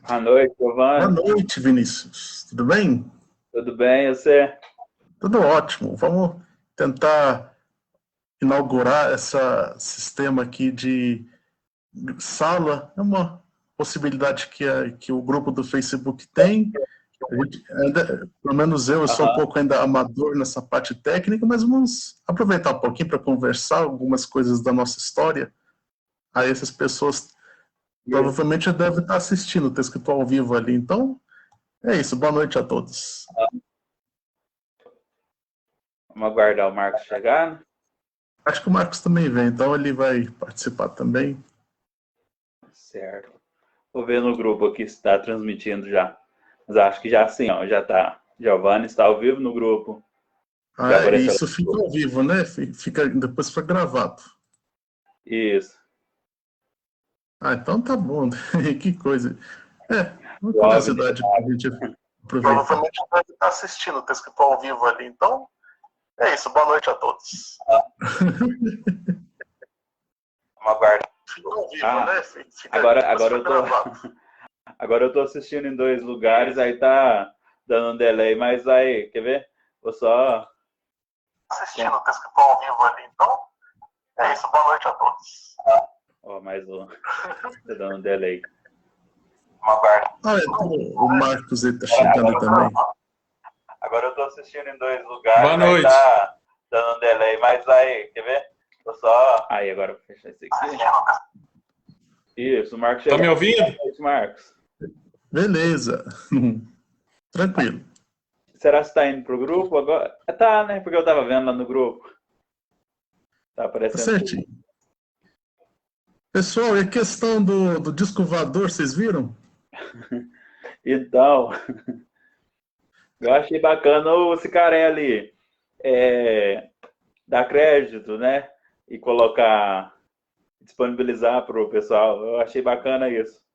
Boa noite, Boa Giovanni. noite, Vinícius. Tudo bem? Tudo bem, e você? Tudo ótimo. Vamos tentar inaugurar esse sistema aqui de sala. É uma possibilidade que o grupo do Facebook tem. Pelo menos eu sou um Aham. pouco ainda amador nessa parte técnica, mas vamos aproveitar um pouquinho para conversar algumas coisas da nossa história. Aí essas pessoas Isso. provavelmente já devem estar assistindo, está escrito ao vivo ali. Então, é isso. Boa noite a todos. Vamos aguardar o Marcos chegar, né? Acho que o Marcos também vem, então ele vai participar também. Certo. Vou ver no grupo aqui se está transmitindo já. Mas acho que já sim, ó, já está. Giovanni está ao vivo no grupo. Já Ah, apareceu lá isso no fica grupo. ao vivo, né? Depois fica gravado. Isso. Ah, então tá bom. Que coisa. Uma O OVNI. curiosidade para a gente aproveitar. Provavelmente deve estar assistindo, está escrito ao vivo ali. Então, é isso. Boa noite a todos. Vamos aguardar. Fica ao vivo, Ah, né? agora eu tô. Agora eu tô assistindo em dois lugares, aí tá dando um delay, mas aí, quer ver? Vou só. Assistindo, está escrito ao vivo ali. Então, é isso. Boa noite a todos. Ó, mais um. Tá dando um delay. O Marcos está chegando também. Agora eu tô assistindo em dois lugares. Boa noite. Aí tá dando um delay, mas aí, quer ver? Vou só. Aí, agora vou fechar isso aqui. Isso, o Marcos chegou. Tá me ouvindo? Boa noite, Marcos. Beleza. Tranquilo. Será que você tá indo pro grupo agora? Tá, né? Porque eu tava vendo lá no grupo. Tá Tá aparecendo. certinho. Pessoal, e a questão do disco voador, vocês viram? Então, eu achei bacana esse cara ali dar crédito, né? E colocar, disponibilizar para o pessoal. Eu achei bacana isso.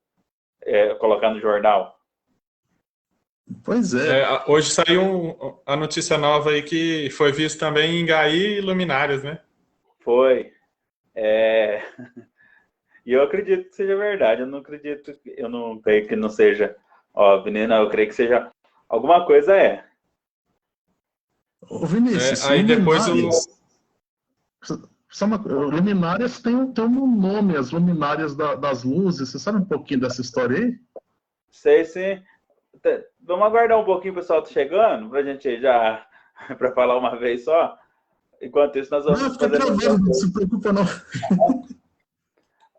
Colocar no jornal. Pois é. Hoje saiu a notícia nova aí que foi visto também em Gaí e Luminárias, né? Foi. E eu acredito que seja verdade. Eu não creio que não seja OVNI, não. Eu creio que seja alguma coisa Ô, Vinícius, Aí depois luminárias tem um nome, as luminárias das luzes. Você sabe um pouquinho dessa história aí? Sei sim. Vamos aguardar um pouquinho, o pessoal tá chegando, pra gente já, para falar uma vez só. Enquanto isso, nós vamos Não, fica fazer. gravando, não se preocupa não.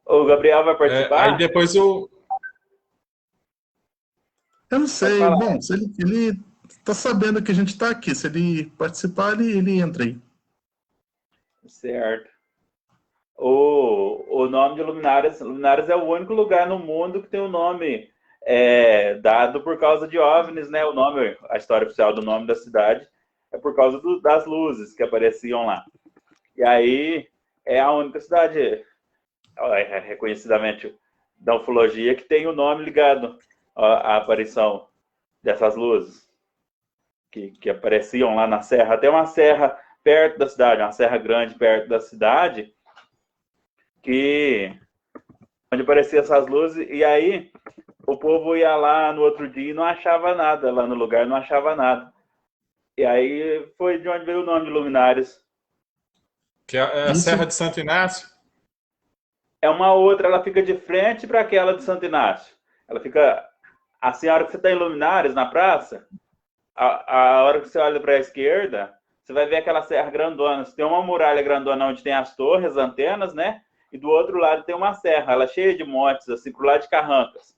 O Gabriel vai participar? aí depois Eu não sei. falar. Bom, se ele tá sabendo que a gente tá aqui. Se ele participar, ele entra aí. Certo. O nome de Luminárias. Luminárias é o único lugar no mundo que tem o nome dado por causa de OVNIs, né? O nome, a história oficial do nome da cidade é por causa das luzes que apareciam lá. E aí é a única cidade reconhecidamente da ufologia que tem o nome ligado à aparição dessas luzes que apareciam lá na serra. Até uma serra perto da cidade, uma serra grande perto da cidade, onde apareciam essas luzes, e aí o povo ia lá no outro dia e não achava nada, lá no lugar não achava nada. E aí foi de onde veio o nome de Luminárias. que é a Serra de Santo Inácio. É uma outra, ela fica de frente para aquela de Santo Inácio. Ela fica, assim, a hora que você está em Luminárias, na praça, a hora que você olha para a esquerda, você vai ver aquela serra grandona. Você tem uma muralha grandona onde tem as torres, as antenas, né? E do outro lado tem uma serra, ela é cheia de montes, assim, pro lado de Carrancas.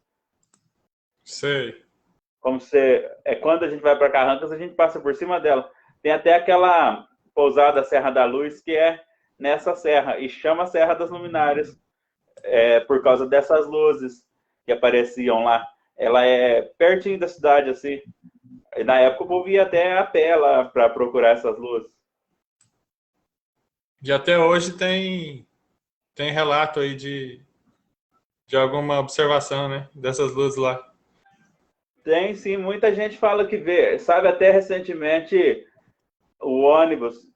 Sei. Como se, quando a gente vai para Carrancas, a gente passa por cima dela. Tem até aquela pousada Serra da Luz, que é nessa serra, e chama Serra das Luminárias, por causa dessas luzes que apareciam lá. Ela é pertinho da cidade, assim. E na época o povo ia até a pé lá para procurar essas luzes. E até hoje tem relato aí de alguma observação, né? Dessas luzes lá. Tem sim, muita gente fala que vê. Sabe, até recentemente o ônibus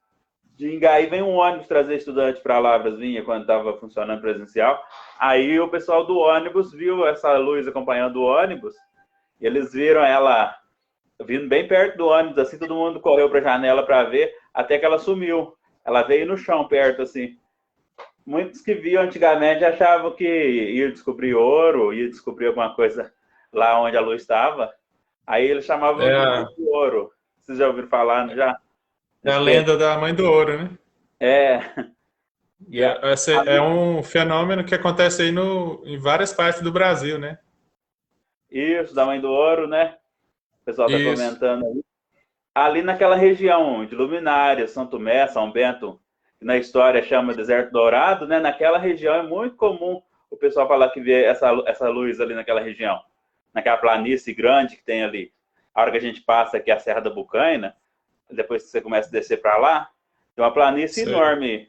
de Ingaí vem um ônibus trazer estudante para Lavras, vinha quando estava funcionando presencial. Aí o pessoal do ônibus viu essa luz acompanhando o ônibus, e eles viram ela vindo bem perto do ônibus, assim, todo mundo correu para a janela para ver, até que ela sumiu. Ela veio no chão, perto, assim. Muitos que viam antigamente achavam que ia descobrir ouro, ia descobrir alguma coisa lá onde a luz estava. Aí eles chamavam de ouro. Vocês já ouviram falar, já? É a lenda da Mãe do Ouro, né? Esse é um fenômeno que acontece aí em várias partes do Brasil, né? Isso, da Mãe do Ouro, né? O pessoal está comentando aí. Ali naquela região de Luminárias, São Tomé, São Bento, que na história chama Deserto Dourado, né? Naquela região é muito comum o pessoal falar que vê essa luz ali naquela região, naquela planície grande que tem ali. A hora que a gente passa aqui a Serra da Bucaina, depois que você começa a descer para lá, tem uma planície enorme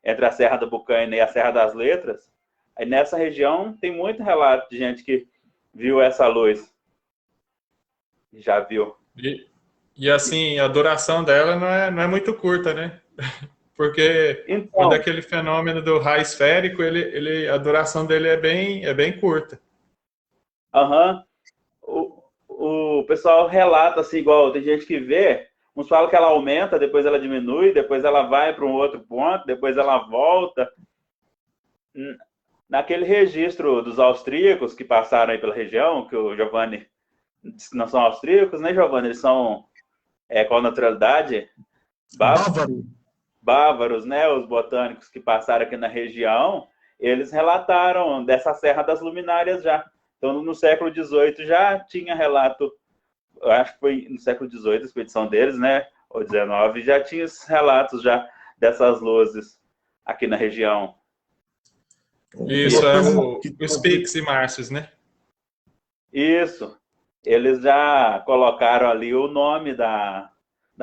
entre a Serra da Bucaina e a Serra das Letras. Aí nessa região tem muito relato de gente que viu essa luz. Já viu. E assim, a duração dela não é muito curta, né? Porque então, quando é aquele fenômeno do raio esférico, a duração dele é bem curta. O pessoal relata assim, igual tem gente que vê, uns falam que ela aumenta, depois ela diminui, depois ela vai para um outro ponto, depois ela volta. Naquele registro dos austríacos que passaram aí pela região, que o Giovanni disse que não são austríacos, né, Giovanni? Eles são, qual naturalidade? Bávaros, né? Os botânicos que passaram aqui na região, eles relataram dessa Serra das Luminárias já. Então, no século XVIII já tinha relato, eu acho que foi no século XVIII a expedição deles, né? Ou XIX, já tinha esses relatos já dessas luzes aqui na região. Isso, é o Spix e Márcios, né? Isso. Eles já colocaram ali o nome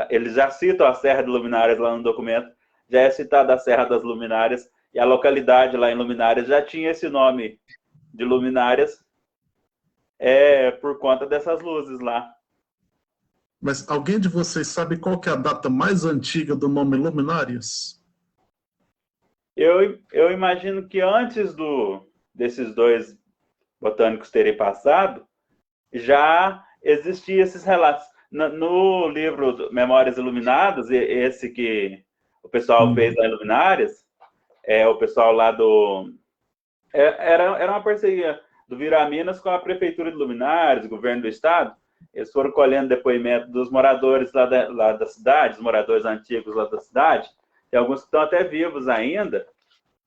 eles já citam a Serra de Luminárias lá no documento, já é citada a Serra das Luminárias, e a localidade lá em Luminárias já tinha esse nome de Luminárias, por conta dessas luzes lá. Mas alguém de vocês sabe qual que é a data mais antiga do nome Luminárias? Eu imagino que antes desses dois botânicos terem passado, já existiam esses relatos. No livro Memórias Iluminadas, esse que o pessoal fez lá em Luminárias, o pessoal lá era uma parceria do Viraminas com a Prefeitura de Luminárias, o governo do estado. Eles foram colhendo depoimento dos moradores lá da cidade, os moradores antigos lá da cidade. Tem alguns que estão até vivos ainda.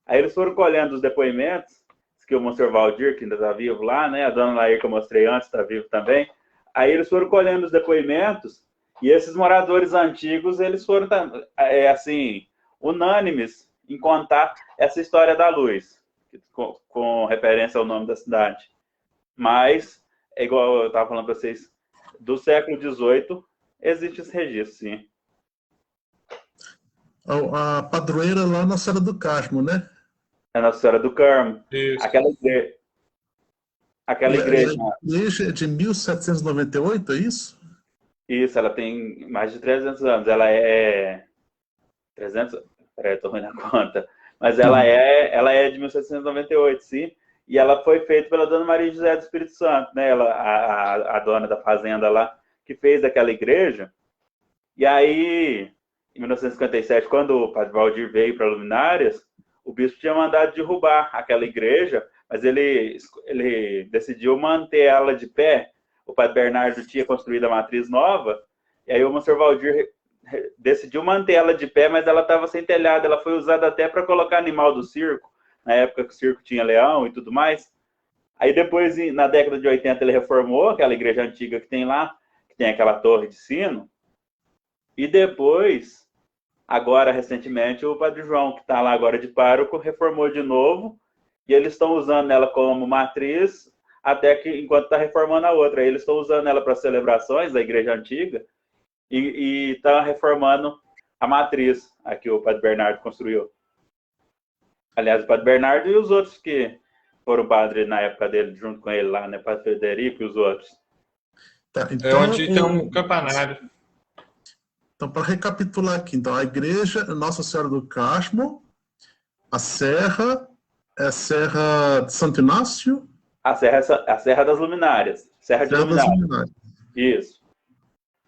Aí eles foram colhendo os depoimentos, que o Monsenhor Valdir, que ainda está vivo lá, né? A dona Lair, que eu mostrei antes, está vivo também. Aí eles foram colhendo os depoimentos, e esses moradores antigos, eles foram, assim, unânimes em contar essa história da luz, com referência ao nome da cidade. Mas, igual eu estava falando para vocês, do século XVIII, existe esse registro, sim. A padroeira lá na Serra do Carmo, né? É Nossa Senhora do Carmo. Isso. Aquela igreja. A igreja é de 1798, é isso? Isso, ela tem mais de 300 anos. Ela é... 300? Peraí, eu tô ruim na conta. Mas ela é de 1798, sim. E ela foi feita pela Dona Maria José do Espírito Santo, né? A dona da fazenda lá, que fez aquela igreja. E aí, em 1957, quando o Padre Valdir veio para Luminárias, o bispo tinha mandado derrubar aquela igreja, mas ele decidiu manter ela de pé. O Padre Bernardo tinha construído a matriz nova, e aí o Monsenhor Valdir decidiu manter ela de pé, mas ela estava sem telhado. Ela foi usada até para colocar animal do circo, na época que o circo tinha leão e tudo mais. Aí depois, na década de 80, ele reformou aquela igreja antiga que tem lá, que tem aquela torre de sino. E depois, agora, recentemente, o Padre João, que está lá agora de pároco, reformou de novo, e eles estão usando ela como matriz, até que, enquanto está reformando a outra. Eles estão usando ela para celebrações da igreja antiga, e está reformando a matriz, a que o Padre Bernardo construiu. Aliás, o Padre Bernardo e os outros que foram padre na época dele, junto com ele lá, né? Padre Frederico e os outros. Tá, então, onde tem um campanário. Então, para recapitular aqui, então, a igreja Nossa Senhora do Carmo, a serra é a Serra de Santo Inácio? A Serra das Luminárias. Serra de Serra das Luminárias. Luminárias. Isso.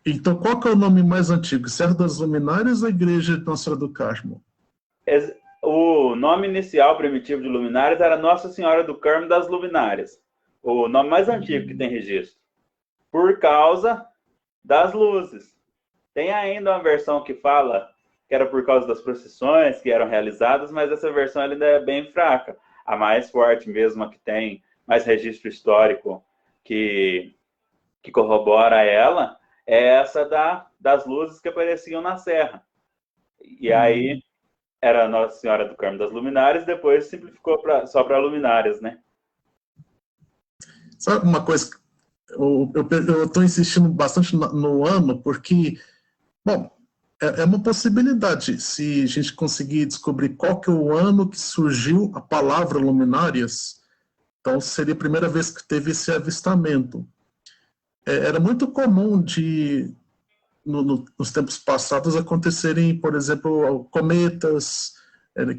Então, qual que é o nome mais antigo? Serra das Luminárias ou a igreja de Nossa Senhora do Carmo? O nome inicial primitivo de Luminárias era Nossa Senhora do Carmo das Luminárias. O nome mais antigo que tem registro. Por causa das luzes. Tem ainda uma versão que fala que era por causa das procissões que eram realizadas, mas essa versão ainda é bem fraca. A mais forte mesmo, a que tem mais registro histórico que corrobora ela, é essa das luzes que apareciam na serra. E aí era Nossa Senhora do Carmo das Luminárias, depois simplificou só para Luminárias, né? Sabe uma coisa? Eu estou insistindo bastante no ano, porque, bom, é uma possibilidade. Se a gente conseguir descobrir qual que é o ano que surgiu a palavra luminárias, então seria a primeira vez que teve esse avistamento. Era muito comum nos tempos passados acontecerem, por exemplo, cometas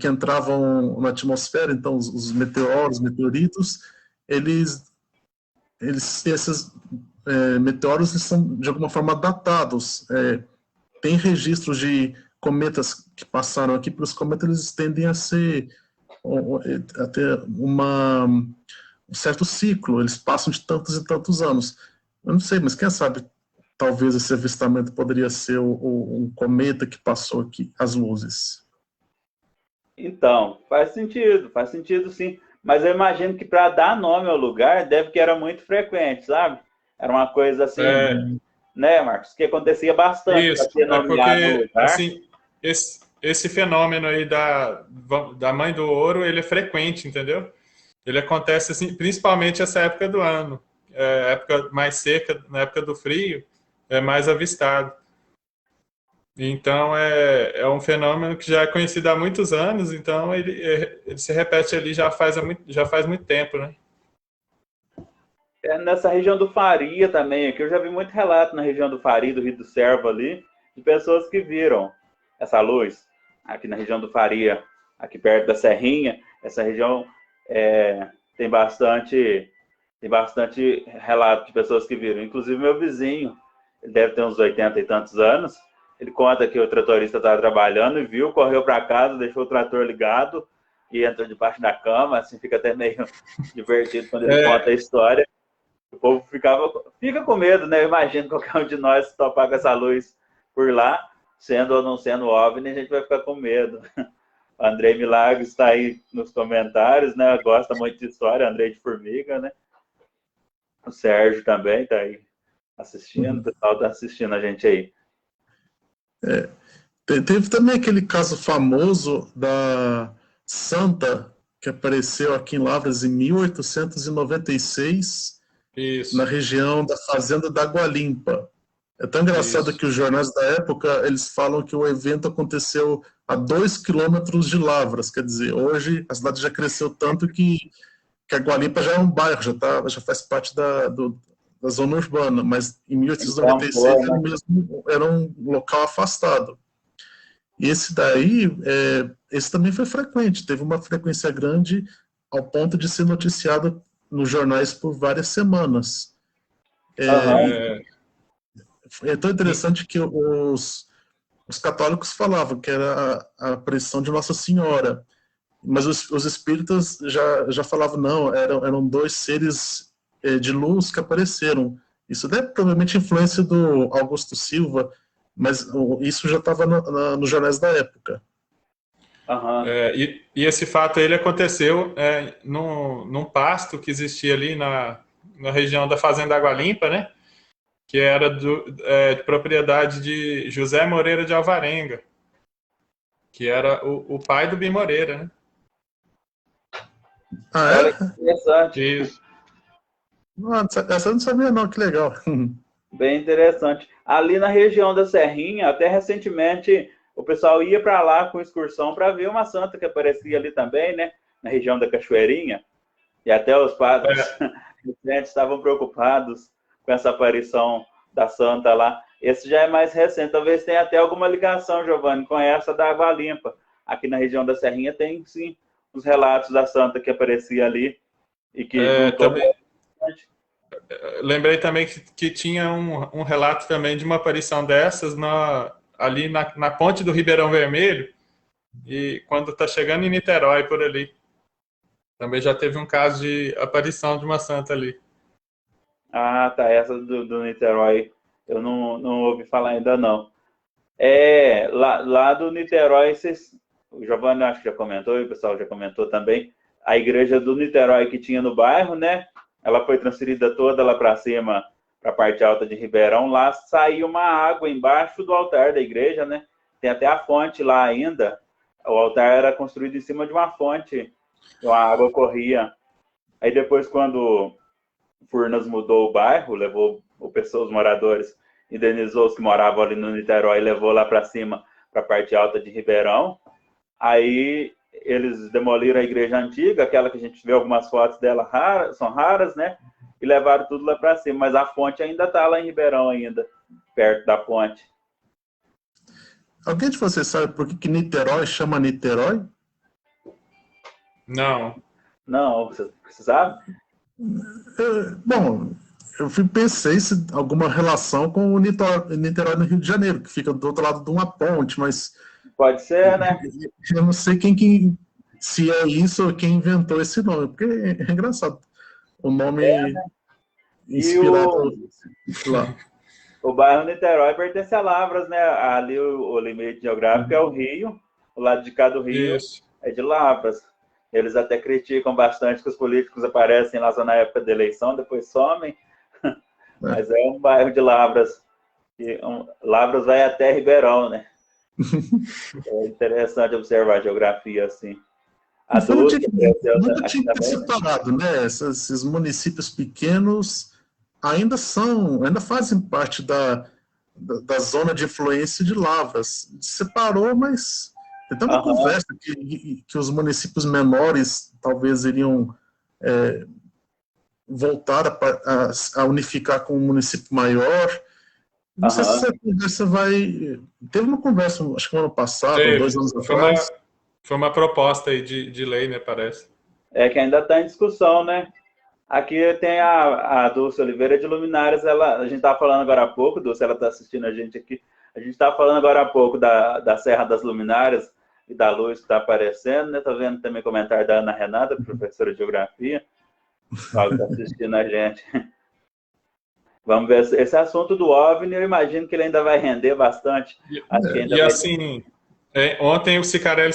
que entravam na atmosfera, então os meteoros, meteoritos, esses meteoros são de alguma forma datados. Tem registros de cometas que passaram aqui, porque os cometas eles tendem a ter um certo ciclo, eles passam de tantos e tantos anos. Eu não sei, mas quem sabe talvez esse avistamento poderia ser um cometa que passou aqui, as luzes. Então, faz sentido sim. Mas eu imagino que para dar nome ao lugar, deve que era muito frequente, sabe? Era uma coisa assim, né, Marcos? Que acontecia bastante. Isso, porque, assim, esse fenômeno aí da Mãe do Ouro, ele é frequente, entendeu? Ele acontece, assim, principalmente essa época do ano. Época mais seca, na época do frio, é mais avistado. Então, é um fenômeno que já é conhecido há muitos anos, então ele se repete ali já faz muito tempo, né? Nessa região do Faria também, aqui eu já vi muito relato na região do Faria, do Rio do Servo ali, de pessoas que viram essa luz, aqui na região do Faria, aqui perto da Serrinha. Essa região tem bastante relato de pessoas que viram. Inclusive meu vizinho, ele deve ter uns 80 e tantos anos, ele conta que o tratorista estava trabalhando e viu, correu para casa, deixou o trator ligado e entrou debaixo da cama, assim, fica até meio divertido quando ele conta a história. O povo fica com medo, né? Eu imagino qualquer um de nós topar com essa luz por lá, sendo ou não sendo OVNI, a gente vai ficar com medo. O Andrei Milagres está aí nos comentários, né? Gosta muito de história, Andrei de Formiga, né? O Sérgio também está aí assistindo, o pessoal está assistindo a gente aí. Teve também aquele caso famoso da Santa, que apareceu aqui em Lavras em 1896, Isso. na região da Fazenda da Água Limpa. É tão engraçado que os jornais da época, eles falam que o evento aconteceu a 2 quilômetros de Lavras, quer dizer, hoje a cidade já cresceu tanto que Água Limpa já é um bairro, já faz parte da zona urbana, mas em 1896 era um local afastado. E esse daí, esse também foi frequente, teve uma frequência grande ao ponto de ser noticiado nos jornais por várias semanas. É tão interessante que os católicos falavam que era a aparição de Nossa Senhora, mas os espíritas já falavam, não, eram 2 seres de luz que apareceram. Isso é provavelmente influência do Augusto Silva, mas isso já estava nos jornais da época. E esse fato ele aconteceu num pasto que existia ali na região da Fazenda Água Limpa, né? Que era de propriedade de José Moreira de Alvarenga, que era o pai do Bim Moreira, né? Olha que interessante. Isso. Essa eu não sabia não, que legal. Bem interessante. Ali na região da Serrinha, até recentemente, o pessoal ia para lá com excursão para ver uma santa que aparecia ali também, né? Na região da Cachoeirinha. E até os padres estavam preocupados com essa aparição da santa lá. Esse já é mais recente, talvez tenha até alguma ligação, Giovanni, com essa da Água Limpa. Aqui na região da Serrinha tem, sim, os relatos da santa que aparecia ali e que também, lembrei também que tinha um relato também de uma aparição dessas ali na ponte do Ribeirão Vermelho, e quando está chegando em Niterói, por ali. Também já teve um caso de aparição de uma santa ali. Ah, tá, essa do Niterói eu não ouvi falar ainda não. Lá do Niterói, o Giovanni acho que já comentou, e o pessoal já comentou também, a igreja do Niterói que tinha no bairro, né? Ela foi transferida toda lá para cima, para a parte alta de Ribeirão. Lá saiu uma água embaixo do altar da igreja, né? Tem até a fonte lá ainda. O altar era construído em cima de uma fonte, então a água corria. Aí depois, quando Furnas mudou o bairro, levou os moradores, indenizou os que moravam ali no Niterói e levou lá para cima, para a parte alta de Ribeirão. Aí eles demoliram a igreja antiga, aquela que a gente vê algumas fotos dela são raras, né? E levaram tudo lá para cima, mas a fonte ainda está lá em Ribeirão ainda, perto da fonte. Alguém de vocês sabe por que Niterói chama Niterói? Não. Não, você sabe? Bom, eu pensei se alguma relação com o Niterói no Rio de Janeiro, que fica do outro lado de uma ponte, mas... Pode ser, né? Eu não sei se é isso ou quem inventou esse nome, porque é engraçado. O nome né? inspirado lá. O bairro Niterói pertence a Lavras, né? Ali o limite geográfico é o Rio, o lado de cá do Rio é de Lavras. Eles até criticam bastante que os políticos aparecem lá só na época da eleição, depois somem. Mas é um bairro de Lavras. Lavras vai até Ribeirão, né? É interessante observar a geografia assim. Nunca tinha separado, né? Esses municípios pequenos ainda fazem parte da zona de influência de Lavras. Separou, mas tem até uma conversa que os municípios menores talvez iriam voltar a unificar com um município maior. Não sei se essa conversa vai... Teve uma conversa, acho que no ano passado, 2 anos atrás. Foi uma proposta aí de lei, né, parece. Que ainda está em discussão, né? Aqui tem a Dulce Oliveira de Luminárias, a gente estava falando agora há pouco, Dulce, ela está assistindo a gente aqui, a gente estava falando agora há pouco da Serra das Luminárias e da luz que está aparecendo, né? Tá vendo também comentário da Ana Renata, professora de Geografia, que está assistindo a gente. Vamos ver, esse assunto do OVNI, eu imagino que ele ainda vai render bastante. Ontem o Cicarelli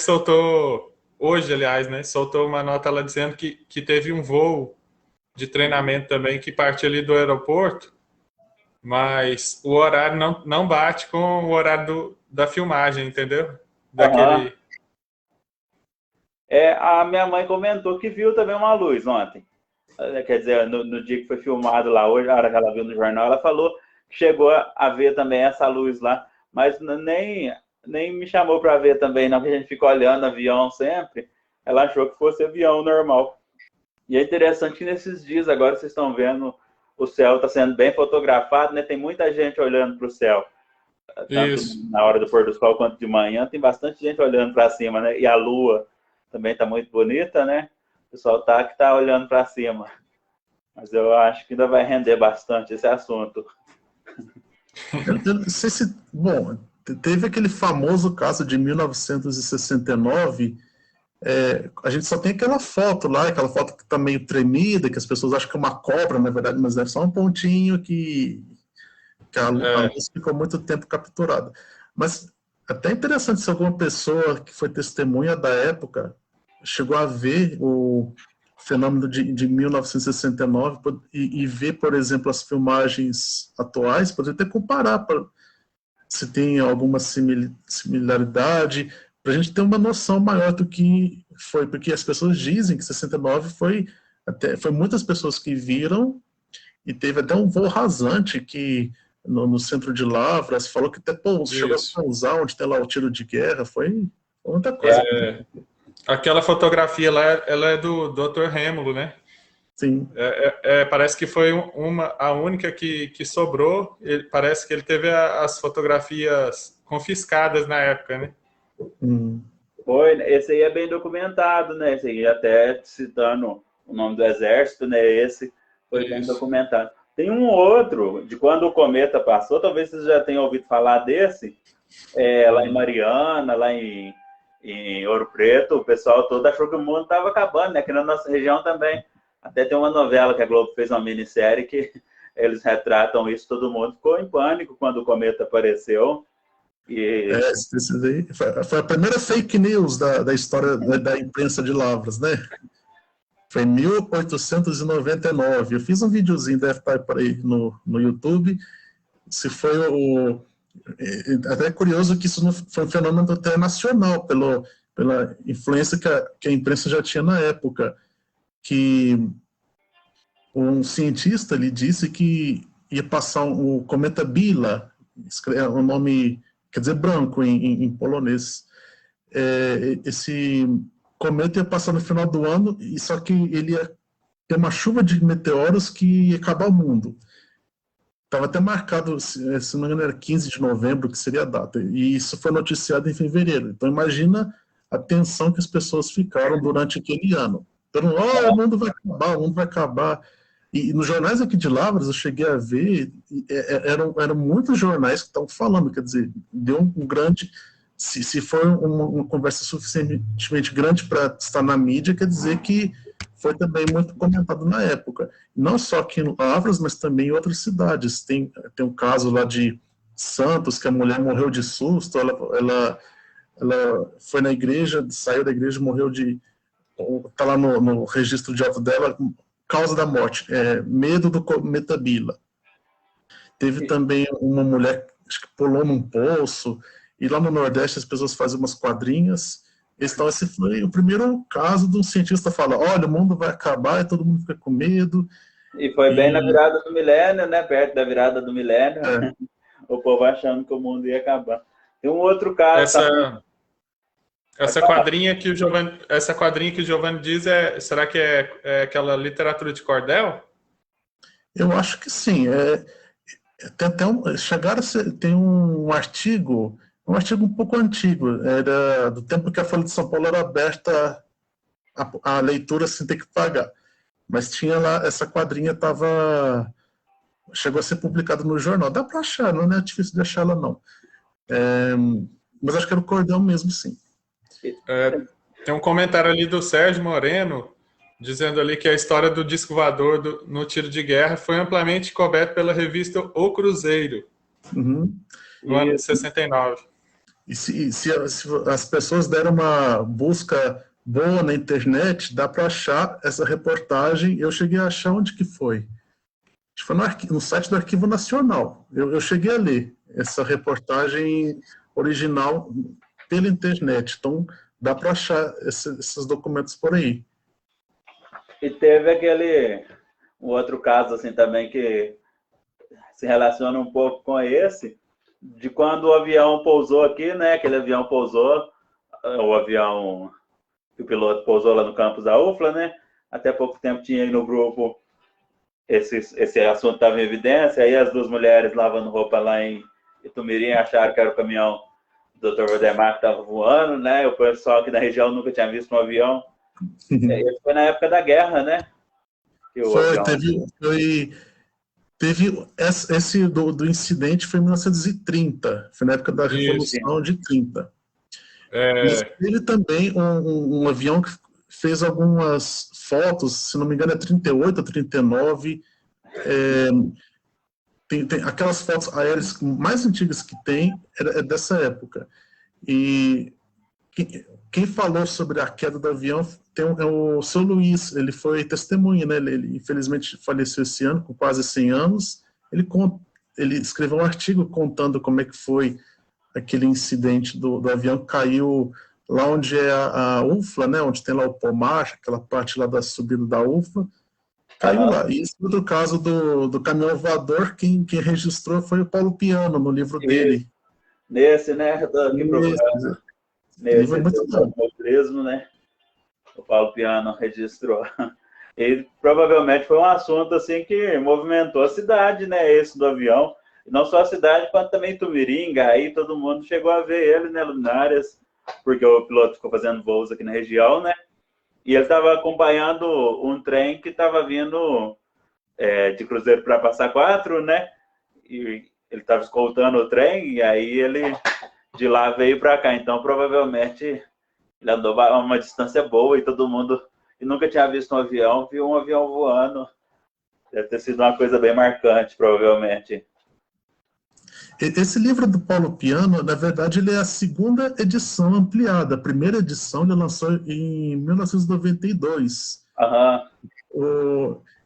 hoje, aliás, né, soltou uma nota lá dizendo que teve um voo de treinamento também que parte ali do aeroporto, mas o horário não bate com o horário da filmagem, entendeu? A minha mãe comentou que viu também uma luz ontem. Quer dizer, no dia que foi filmado lá hoje, a hora que ela viu no jornal, ela falou que chegou a ver também essa luz lá, mas nem me chamou para ver também, não, que a gente fica olhando avião sempre. Ela achou que fosse avião normal. E é interessante que nesses dias, agora vocês estão vendo, o céu está sendo bem fotografado, né? Tem muita gente olhando para o céu. Tanto na hora do pôr do sol quanto de manhã, tem bastante gente olhando para cima, né? E a lua também está muito bonita, né? O pessoal que tá olhando para cima. Mas eu acho que ainda vai render bastante esse assunto. Eu não sei se... Bom, teve aquele famoso caso de 1969... a gente só tem aquela foto lá, aquela foto que está meio tremida, que as pessoas acham que é uma cobra, na verdade, mas é só um pontinho que a luz ficou muito tempo capturada. Mas até interessante se alguma pessoa que foi testemunha da época chegou a ver o fenômeno de 1969 e ver, por exemplo, as filmagens atuais, poder até comparar se tem alguma similaridade, para a gente ter uma noção maior do que foi, porque as pessoas dizem que 69 foi muitas pessoas que viram, e teve até um voo rasante que no centro de Lavras, falou que até chegou a pousar onde tem lá o tiro de guerra, foi muita coisa. Aquela fotografia lá, ela é do Dr. Rêmulo, né? Sim. Parece que foi a única que sobrou. Parece que ele teve as fotografias confiscadas na época, né? Foi, esse aí é bem documentado, né? Esse aí, até citando o nome do exército, né? Esse foi bem documentado. Tem um outro, de quando o cometa passou, talvez vocês já tenham ouvido falar desse, lá em Mariana, lá em Ouro Preto, o pessoal todo achou que o mundo estava acabando, né? Aqui na nossa região também. Até tem uma novela que a Globo fez, uma minissérie, que eles retratam isso, todo mundo ficou em pânico quando o cometa apareceu. Foi a primeira fake news da história da imprensa de Lavras, né? Foi em 1899. Eu fiz um videozinho, deve estar por aí no YouTube. Se foi até é curioso que isso não foi um fenômeno até nacional, pela influência que a imprensa já tinha na época. Que um cientista ele disse que ia passar o cometa Biela, o nome quer dizer branco em polonês. Esse cometa ia passar no final do ano, e só que ele ia ter uma chuva de meteoros que ia acabar o mundo. Estava até marcado, se não me engano, era 15 de novembro, que seria a data. E isso foi noticiado em fevereiro. Então, imagina a tensão que as pessoas ficaram durante aquele ano. Então, o mundo vai acabar, o mundo vai acabar. E nos jornais aqui de Lavras, eu cheguei a ver, eram muitos jornais que estavam falando, quer dizer, deu um grande... Se for uma conversa suficientemente grande para estar na mídia, quer dizer que foi também muito comentado na época. Não só aqui em Lavras, mas também em outras cidades. Tem um caso lá de Santos, que a mulher morreu de susto, ela foi na igreja, saiu da igreja, morreu está lá no registro de auto dela, causa da morte, medo do cometa Biela. Teve também uma mulher acho que pulou num poço, e lá no Nordeste as pessoas fazem umas quadrinhas. Então, esse foi o primeiro caso de um cientista falar: olha, o mundo vai acabar e todo mundo fica com medo. E foi bem na virada do milênio, né? Perto da virada do milênio. O povo achando que o mundo ia acabar. Tem um outro caso. Essa quadrinha que o Giovanni diz, será que é aquela literatura de cordel? Eu acho que sim. Tem até tem um artigo um pouco antigo, era do tempo que a Folha de São Paulo era aberta a leitura sem ter que pagar. Mas tinha lá, essa quadrinha chegou a ser publicada no jornal. Dá para achar, não é difícil de achar ela, não. Mas acho que era o cordel mesmo, sim. Tem um comentário ali do Sérgio Moreno, dizendo ali que a história do disco voador no tiro de guerra foi amplamente coberta pela revista O Cruzeiro, no ano de 69. E se as pessoas deram uma busca boa na internet, dá para achar essa reportagem. Eu cheguei a achar onde que foi. Acho que foi no site do Arquivo Nacional. Eu cheguei a ler essa reportagem original pela internet. Então, dá para achar esses documentos por aí. E teve um outro caso assim também que se relaciona um pouco com esse, de quando o avião pousou aqui, né? Aquele avião pousou, o avião que o piloto pousou lá no campus da UFLA, né? Até pouco tempo tinha aí no grupo esse assunto estava em evidência, aí as duas mulheres lavando roupa lá em Itumirim acharam que era o caminhão do Dr. Valdemar que estava voando, né? O pessoal aqui da região nunca tinha visto um avião. Foi na época da guerra, né? Teve esse do incidente foi em 1930, foi na época da Revolução de 30. Mas teve também um avião que fez algumas fotos, se não me engano é 38 ou 39, tem aquelas fotos aéreas mais antigas que tem, é dessa época. E quem falou sobre a queda do avião é o seu Luiz, ele foi testemunha, né? Ele infelizmente faleceu esse ano, com quase 100 anos. Ele escreveu um artigo contando como é que foi aquele incidente do avião que caiu lá onde é a UFLA, né? Onde tem lá o pomar, aquela parte lá da subida da UFLA, caiu lá. E esse outro caso do caminhão voador, quem registrou foi o Paulo Piano, no livro dele. Nesse, né? Nesse, muito bom. Mesmo, né? O Paulo Piano registrou. E provavelmente foi um assunto assim que movimentou a cidade, né? Esse do avião. E não só a cidade, quanto também Tumiringa. Aí todo mundo chegou a ver ele, né? Luminárias, porque o piloto ficou fazendo voos aqui na região, né? E ele estava acompanhando um trem que estava vindo de Cruzeiro para Passa Quatro, né? E ele estava escoltando o trem, e aí ele de lá veio para cá. Então, provavelmente, ele andou uma distância boa e todo mundo que nunca tinha visto um avião, viu um avião voando. Deve ter sido uma coisa bem marcante, provavelmente. Esse livro do Paulo Piano, na verdade, ele é a segunda edição ampliada. A primeira edição ele lançou em 1992.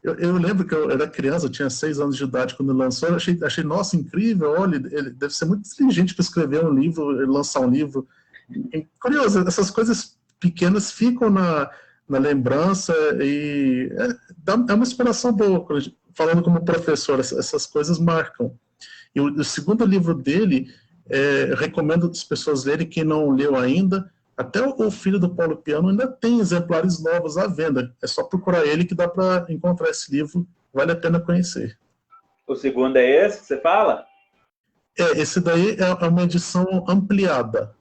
Eu lembro que eu era criança, eu tinha 6 anos de idade quando ele lançou. Eu achei nossa, incrível. Olha, ele deve ser muito inteligente para escrever um livro, lançar um livro. É curioso, essas coisas pequenas ficam na lembrança e é uma inspiração boa. Falando como professor, essas coisas marcam. E o segundo livro dele, eu recomendo as pessoas lerem, quem não leu ainda. Até o filho do Paulo Piano ainda tem exemplares novos à venda. É só procurar ele que dá para encontrar esse livro. Vale a pena conhecer. O segundo é esse que você fala? Esse daí é uma edição ampliada.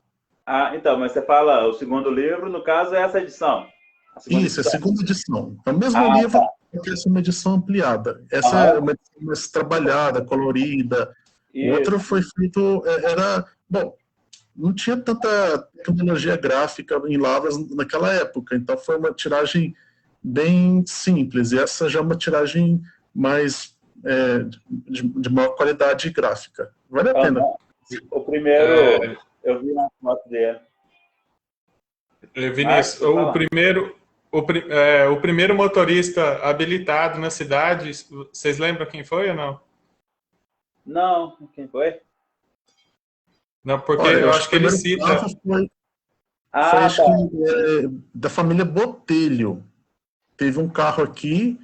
Ah, então, mas você fala o segundo livro, no caso é essa edição. Isso, é a segunda edição. É o mesmo livro, porque essa é uma edição ampliada. Essa é uma edição mais trabalhada, colorida. O outro foi feito, bom, não tinha tanta tecnologia gráfica em Lavras naquela época, então foi uma tiragem bem simples, e essa já é uma tiragem mais de maior qualidade gráfica. Vale a pena. O primeiro, eu vi na foto dele. Vinícius, o primeiro motorista habilitado na cidade, vocês lembram quem foi ou não? Não, quem foi? Não, porque eu acho que ele cita... Foi da família Botelho. Teve um carro aqui...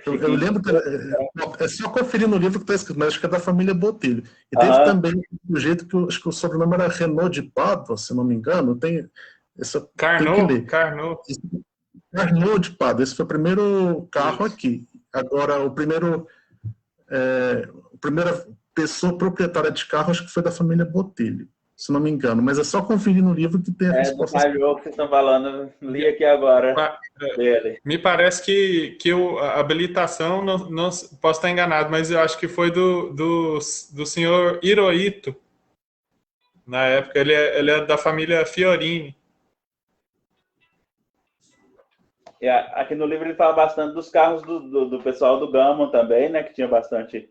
Eu lembro que é só conferir no livro que está escrito, mas acho que é da família Botelho. E teve também do jeito que acho que o sobrenome era Renault de Pádua, se não me engano. Carnot de Pádua. Esse foi o primeiro carro aqui. Agora, a primeira pessoa proprietária de carro acho que foi da família Botelho, se não me engano. Mas é só conferir no livro que tem a resposta. É do que vocês estão falando. Li aqui agora. Me parece que a habilitação, não posso estar enganado, mas eu acho que foi do senhor Hirohito. Na época, ele é da família Fiorini. Aqui no livro ele fala bastante dos carros do pessoal do Gammon também, né? Que tinha bastante...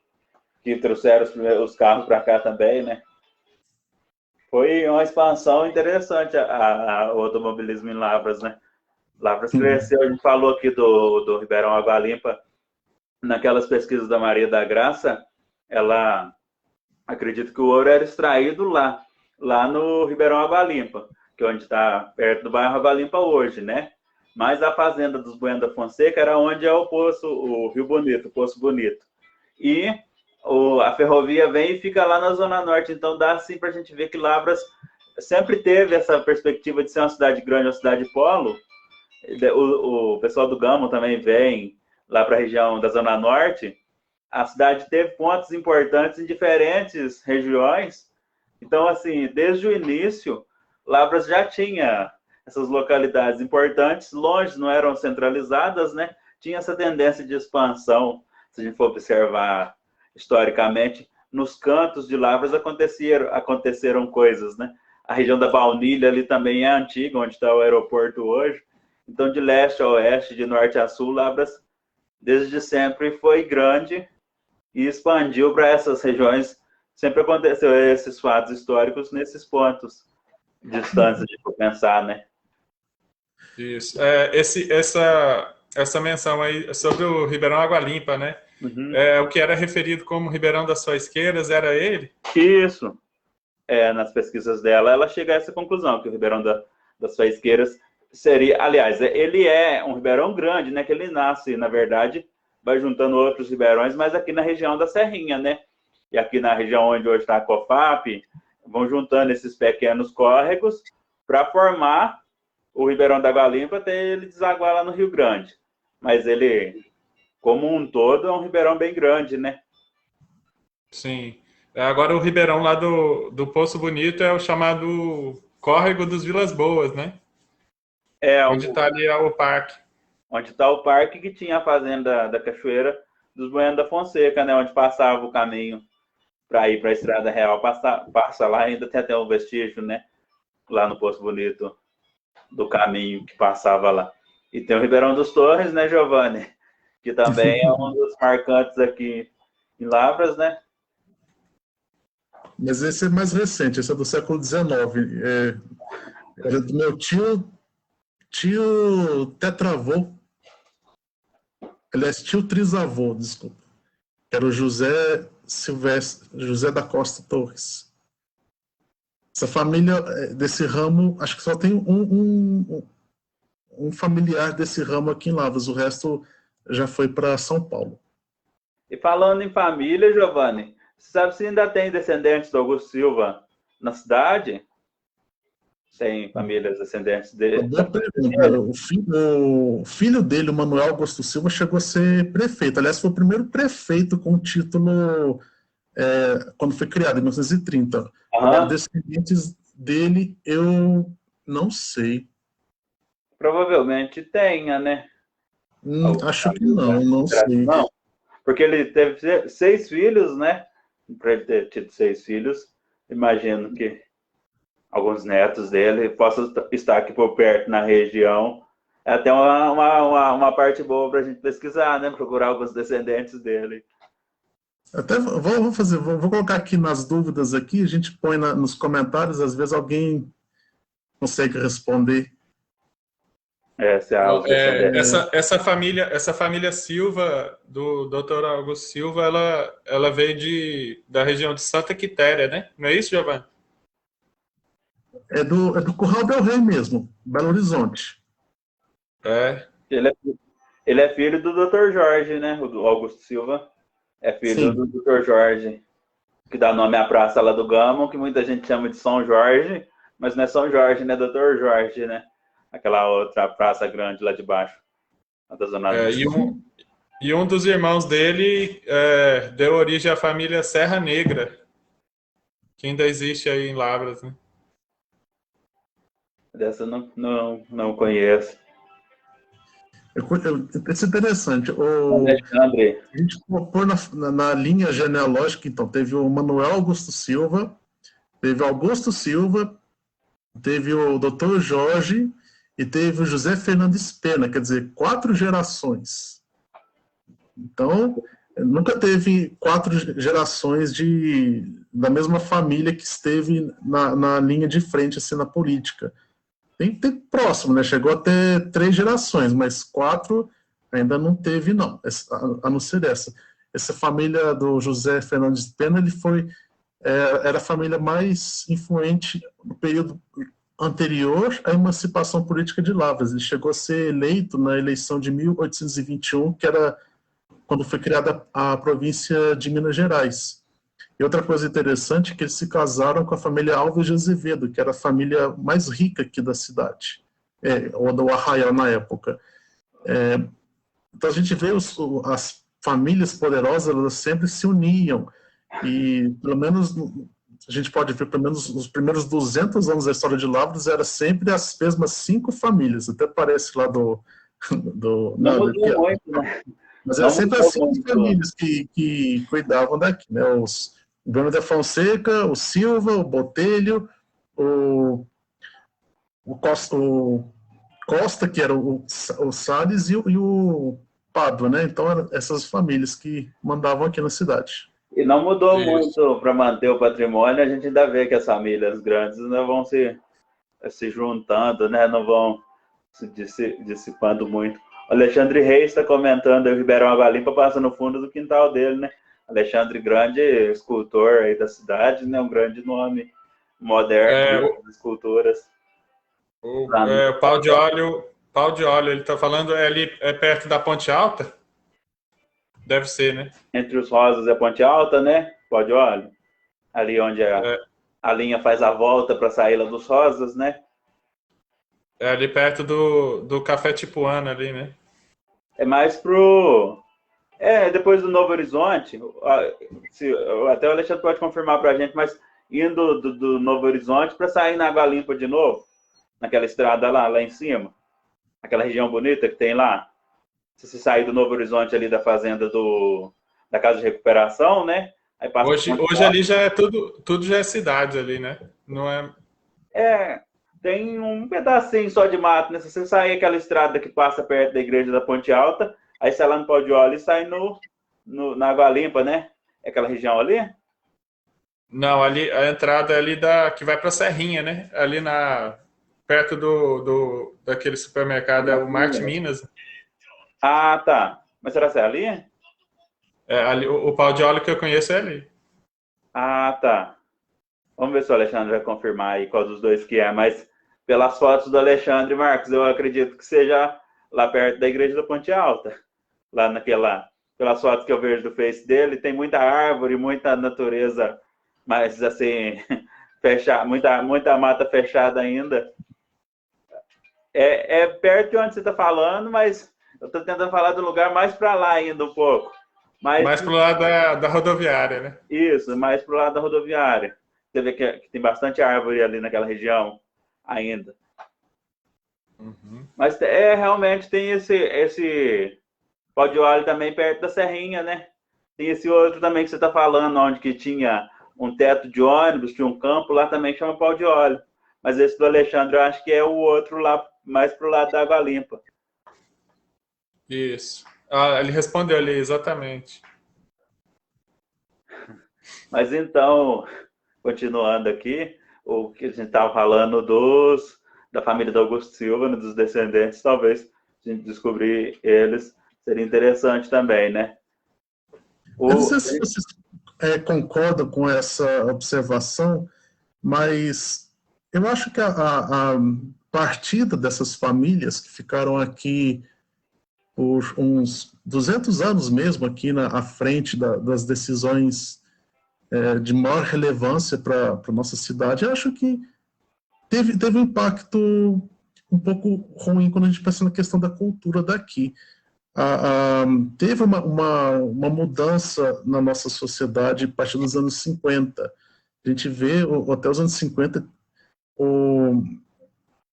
Que trouxeram os carros para cá também, né? Foi uma expansão interessante o automobilismo em Lavras, né? Lavras cresceu, a gente falou aqui do Ribeirão Água Limpa, naquelas pesquisas da Maria da Graça, ela acredita que o ouro era extraído lá no Ribeirão Água Limpa, que é onde está perto do bairro Água Limpa hoje, né? Mas a fazenda dos Bueno da Fonseca era onde é o Rio Bonito, o Poço Bonito. E a ferrovia vem e fica lá na Zona Norte, então dá assim para a gente ver que Lavras sempre teve essa perspectiva de ser uma cidade grande, uma cidade polo. O pessoal do Gammon também vem lá para a região da Zona Norte. A cidade teve pontos importantes em diferentes regiões. Então, assim, desde o início, Lavras já tinha essas localidades importantes, longe, não eram centralizadas, né? Tinha essa tendência de expansão, se a gente for observar historicamente, nos cantos de Lavras aconteceram coisas, né? A região da Baunilha ali também é antiga, onde está o aeroporto hoje. Então, de leste a oeste, de norte a sul, Lavras, desde sempre, foi grande e expandiu para essas regiões. Sempre aconteceu esses fatos históricos nesses pontos distantes de pensar, né? Isso. Essa menção aí sobre o Ribeirão Água Limpa, né? O que era referido como Ribeirão das Faisqueiras era ele? Isso. Nas pesquisas dela, ela chega a essa conclusão, que o Ribeirão das Faisqueiras seria... Aliás, ele é um ribeirão grande, né? Que ele nasce, na verdade, vai juntando outros ribeirões, mas aqui na região da Serrinha, né? E aqui na região onde hoje está a COFAP, vão juntando esses pequenos córregos para formar o Ribeirão da Água Limpa até ele desaguar lá no Rio Grande. Mas ele, como um todo, é um ribeirão bem grande, né? Sim. Agora o ribeirão lá do Poço Bonito é o chamado Córrego dos Vilas Boas, né? Onde está ali o parque. Onde está o parque que tinha a fazenda da Cachoeira dos Bueno da Fonseca, né? Onde passava o caminho para ir para a Estrada Real. Passa lá, ainda tem até um vestígio, né? Lá no Poço Bonito, do caminho que passava lá. E tem o Ribeirão dos Torres, né, Giovanni? Que também é um dos marcantes aqui em Lavras, né? Mas esse é mais recente, esse é do século XIX. Era do meu tio tetravô. Aliás, tio trisavô, desculpa. Era o José da Costa Torres. Essa família desse ramo, acho que só tem um familiar desse ramo aqui em Lavras, o resto já foi para São Paulo. E falando em família, Giovanni, você sabe se ainda tem descendentes do Augusto Silva na cidade? Tem famílias descendentes dele? O filho dele, o Manuel Augusto Silva, chegou a ser prefeito. Aliás, foi o primeiro prefeito com título quando foi criado, em 1930. Agora, descendentes dele, eu não sei. Provavelmente tenha, né? Acho que não sei. Não, porque ele teve 6 filhos, né? Para ele ter tido 6 filhos, imagino que alguns netos dele possam estar aqui por perto na região. É até uma parte boa para a gente pesquisar, né? Procurar alguns descendentes dele. Até vou colocar aqui nas dúvidas aqui, a gente põe nos comentários, às vezes alguém consegue responder. Essa família Silva, do Dr. Augusto Silva, ela veio da região de Santa Quitéria, né? Não é isso, Giovanni? É do Curral del Rei mesmo, Belo Horizonte. Ele é filho do Dr. Jorge, né? O Augusto Silva é filho do Dr. Jorge, que dá nome à praça lá do Gamo, que muita gente chama de São Jorge, mas não é São Jorge, né? Dr. Jorge, né? Aquela outra praça grande lá de baixo. Da zona e um dos irmãos dele deu origem à família Serra Negra, que ainda existe aí em Lavras, né? Dessa eu não conheço. Isso é interessante. Alexandre. A gente pôr na linha genealógica, então, teve o Manuel Augusto Silva, teve Augusto Silva, teve o Dr. Jorge e teve o José Fernandes Pena, quer dizer, 4 gerações. Então, nunca teve 4 gerações da mesma família que esteve na linha de frente, assim, na política. Tem próximo, né? Chegou a ter 3 gerações, mas 4 ainda não teve, não, a não ser essa. Essa família do José Fernandes Pena, era a família mais influente no período anterior à emancipação política de Lavras. Ele chegou a ser eleito na eleição de 1821, que era quando foi criada a província de Minas Gerais. E outra coisa interessante é que eles se casaram com a família Alves de Azevedo, que era a família mais rica aqui da cidade, ou do Arraial na época. Então a gente vê as famílias poderosas, elas sempre se uniam, e pelo menos a gente pode ver, pelo menos nos primeiros 200 anos da história de Lavras, era sempre as mesmas 5 famílias, até parece lá não mudou muito, né? Mas era sempre as 5 famílias que cuidavam daqui, né? O Bueno da Fonseca, o Silva, o Botelho, o Costa, que era o Salles, e o Pádua, né? Então eram essas famílias que mandavam aqui na cidade. E não mudou muito para manter o patrimônio, a gente ainda vê que as famílias grandes não vão se juntando, né? Não vão se dissipando muito. O Alexandre Reis está comentando, o Ribeirão Água Limpa passa no fundo do quintal dele, né? Alexandre, grande escultor aí da cidade, né? Um grande nome moderno de esculturas. O Pau de Óleo, ele está falando, ali perto da Ponte Alta? Deve ser, né? Entre os Rosas e a Ponte Alta, né? Pau de Óleo. Ali onde a linha faz a volta para a saída dos Rosas, né? É ali perto do Café Tipuana ali, né? É mais depois do Novo Horizonte, até o Alexandre pode confirmar para a gente, mas indo do Novo Horizonte para sair na Água Limpa de novo, naquela estrada lá em cima, aquela região bonita que tem lá. Se você sair do Novo Horizonte ali da fazenda da Casa de Recuperação, né? Aí passa Hoje ali já é tudo já é cidade ali, né? Não é. Tem um pedacinho só de mato, né? Se você sair aquela estrada que passa perto da igreja da Ponte Alta, aí sai lá no Pau de Óleo e sai na Água Limpa, né? É aquela região ali? Não, ali a entrada é ali que vai para Serrinha, né? Ali perto daquele supermercado, é o Marte Minas. Ah, tá. Mas será que é ali? Ali, o pau de óleo que eu conheço é ali. Ah, tá. Vamos ver se o Alexandre vai confirmar aí qual dos dois que é, mas pelas fotos do Alexandre, Marcos, eu acredito que seja lá perto da igreja da Ponte Alta. Lá pelas fotos que eu vejo do Face dele, tem muita árvore, muita natureza, mas assim, muita mata fechada ainda. É perto de onde você está falando, mas eu estou tentando falar do lugar mais para lá ainda um pouco. Mais pro lado da rodoviária, né? Isso, mais pro lado da rodoviária. Você vê que tem bastante árvore ali naquela região ainda. Uhum. Mas realmente tem esse pau de óleo também perto da Serrinha, né? Tem esse outro também que você está falando, onde que tinha um teto de ônibus, tinha um campo, lá também chama pau de óleo. Mas esse do Alexandre, eu acho que é o outro lá, mais pro lado da Água Limpa. Isso. Ele respondeu ali, exatamente. Mas então, continuando aqui, o que a gente estava falando da família do Augusto Silva, né, dos descendentes, talvez a gente descobrir eles seria interessante também, né? Eu não sei se vocês concordam com essa observação, mas eu acho que a partida dessas famílias que ficaram aqui por uns 200 anos mesmo aqui à frente das decisões de maior relevância para a nossa cidade, eu acho que teve um impacto um pouco ruim quando a gente pensa na questão da cultura daqui. Teve uma mudança na nossa sociedade a partir dos anos 50. A gente vê, até os anos 50,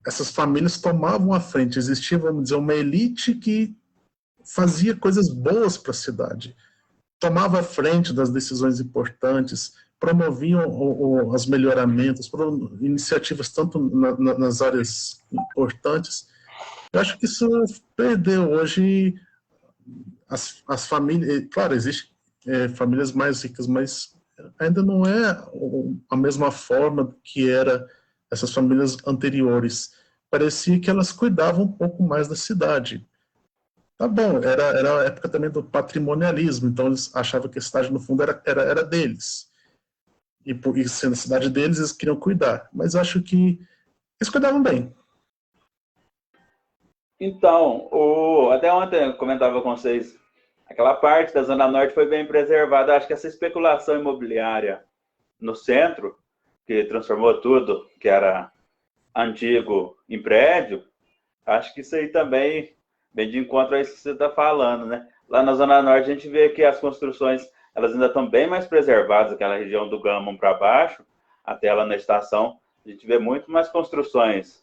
essas famílias tomavam a frente. Existia, vamos dizer, uma elite que fazia coisas boas para a cidade. Tomava a frente das decisões importantes, promoviam os melhoramentos, iniciativas tanto nas áreas importantes. Eu acho que isso perdeu hoje. As famílias, claro, existem famílias mais ricas, mas ainda não é a mesma forma que era essas famílias anteriores. Parecia que elas cuidavam um pouco mais da cidade. Tá bom, era a época também do patrimonialismo, então eles achavam que a cidade, no fundo, era deles. E sendo a cidade deles, eles queriam cuidar. Mas eu acho que eles cuidavam bem. Então, até ontem eu comentava com vocês, aquela parte da Zona Norte foi bem preservada. Acho que essa especulação imobiliária no centro, que transformou tudo, que era antigo, em prédio, acho que isso aí também vem de encontro a isso que você está falando, né? Lá na Zona Norte a gente vê que as construções, elas ainda estão bem mais preservadas, aquela região do Gama para baixo, até lá na estação, a gente vê muito mais construções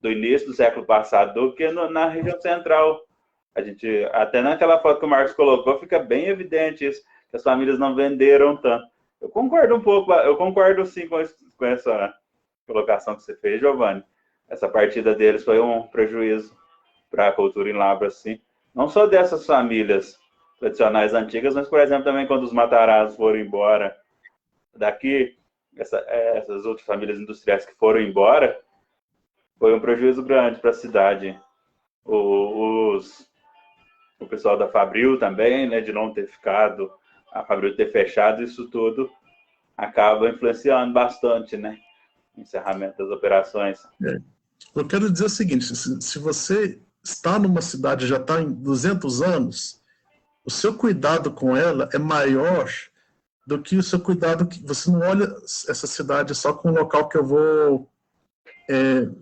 do início do século passado do que na região central. A gente, até naquela foto que o Marcos colocou, fica bem evidente isso, que as famílias não venderam tanto. Eu concordo um pouco, eu concordo sim com essa colocação que você fez, Giovanni. Essa partida deles foi um prejuízo para a cultura em Lavras, sim. Não só dessas famílias tradicionais antigas, mas, por exemplo, também quando os Matarazzo foram embora daqui, essas outras famílias industriais que foram embora, foi um prejuízo grande para a cidade. O pessoal da Fabril também, né, de não ter ficado, a Fabril ter fechado, isso tudo acaba influenciando bastante, né, o encerramento das operações. Eu quero dizer o seguinte, se você está numa cidade e já está em 200 anos, o seu cuidado com ela é maior do que o seu cuidado que você não olha essa cidade só com um local que eu vou